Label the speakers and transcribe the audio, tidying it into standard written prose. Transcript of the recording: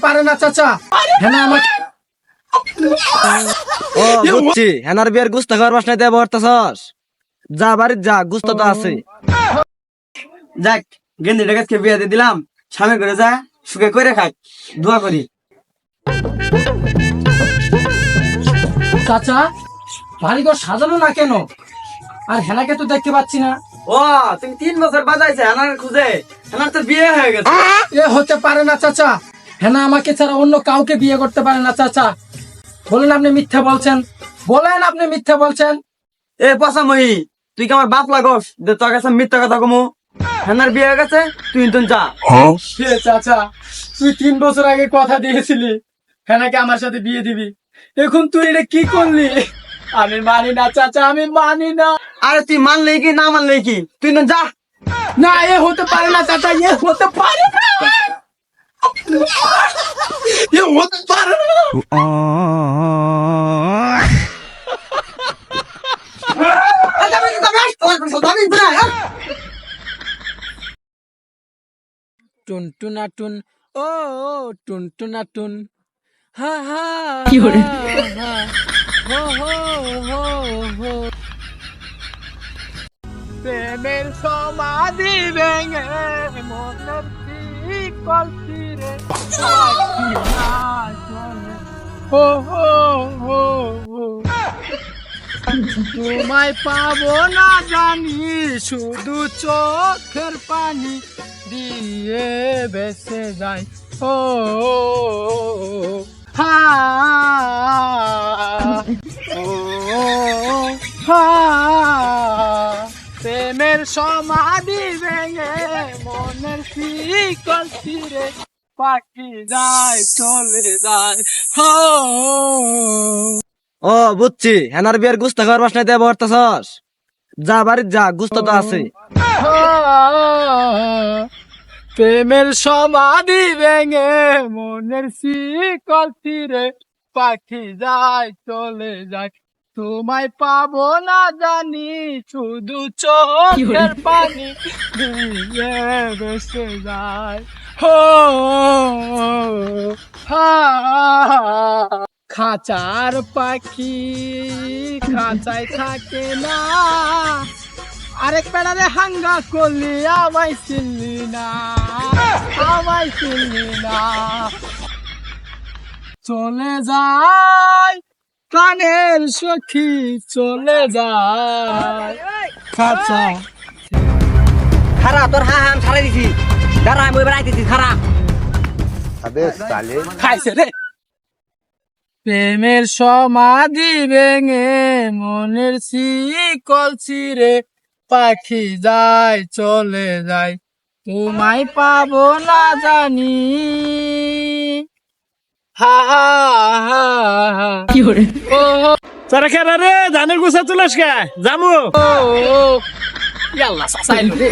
Speaker 1: পারে না চাচা। হেনা আমাকে
Speaker 2: ও বুঝছি, হেনার বিয়ার গুস্তা খাওয়ার বাসনায় দেব হরতাছস। যা বাড়ির যা, গুস্ত তো আছে। যাক, গেন্দি টাকাকে বিয়া দিয়ে দিলাম, স্বামী করে যা সুখে করে খাই, দোয়া করি।
Speaker 1: চাচা বাড়িঘর সাজানো না কেন? আর হেনাকে তো দেখতে পাচ্ছি না।
Speaker 2: ও তুমি 3 বছর বাজাইছে হেনার খুঁজে, হেনার তো বিয়ে হয়ে গেছে।
Speaker 1: এ হতে পারে না চাচা, হেনা আমাকে ছাড়া অন্য কাউকে বিয়ে করতে পারে না চাচা। বলেন আপনি মিথ্যা বলছেন, বলেন আপনি মিথ্যা বলছেন।
Speaker 2: এ পসামহি, তুই কি আমার বাপ লাগস যে তোর কাছে মিথ্যা কথা কমু? হেনার বিয়ে হয়ে গেছে, তুই তো যা।
Speaker 1: এ চাচা, তুই 3 বছর আগে কথা দিয়েছিলি হেনাকে আমার সাথে বিয়ে দিবি, এখন তুই এটা কি করলি? আমি মানি না চাচা, আমি মানি না।
Speaker 2: আরে তুই মানলেই কি না মানলেই কি, তুই তো যা।
Speaker 1: না, এ হতে পারে না চাচা, এ হতে পারে না, এ হতে পারে না। টুনটুনা টুন, ও টুনটুনা টুন, হা হা কি হরে হো হো হো হো। প্রেমের সমাধি ভেঙে মনের শিকল ছিঁড়ে হো হো হো হো। তোমায় পাবো না জানি, শুধু চোখের পানি দিয়ে বেঁচে যায়। ও হা ও হা। প্রেমের সমাধি ভেঙে মনের শিকল ছিঁড়ে পাখি যায় চলে যায়। হো
Speaker 2: ও বুঝছি, হেনার বিয়ার গুস্তা খাওয়ার বাসনায় দেব হরতাছস। যা বাড়ির যা, গুস্ত তো আছে।
Speaker 1: প্রেমের সমাধি ভেঙে মনের শিকল ছিঁড়ে পাখি যায় চলে যায়। তোমায় পাবো না জানি, শুধু চোখের পানি দিয়ে বেঁচে যায়। হো হা। খাঁচার পাখি খাঁচায় থাকে না, আরেক পেড়ারে হাঙ্গা করলি আমায় চিনলি না, আমায় চিনলি না। চলে যায় প্রাণের সখী, চলে যায় খাঁচা।
Speaker 2: খারা তোর হা হা আমি ছাড়াই দিছি, দাঁড়া আমি এবার আইতেছি, খারা।
Speaker 1: খাইছে রে। প্রেমের সমাধি ভেঙে মনের শিকল ছিঁড়ে পাখি যায় চলে যায়, তোমায় পাবো না জানি। হা হা হা হা কি হরে ও
Speaker 3: সারা খেলা রে, ধানের গুছা চলে আসে জামু।
Speaker 1: ও ইয়াল্লা সাইলো রে।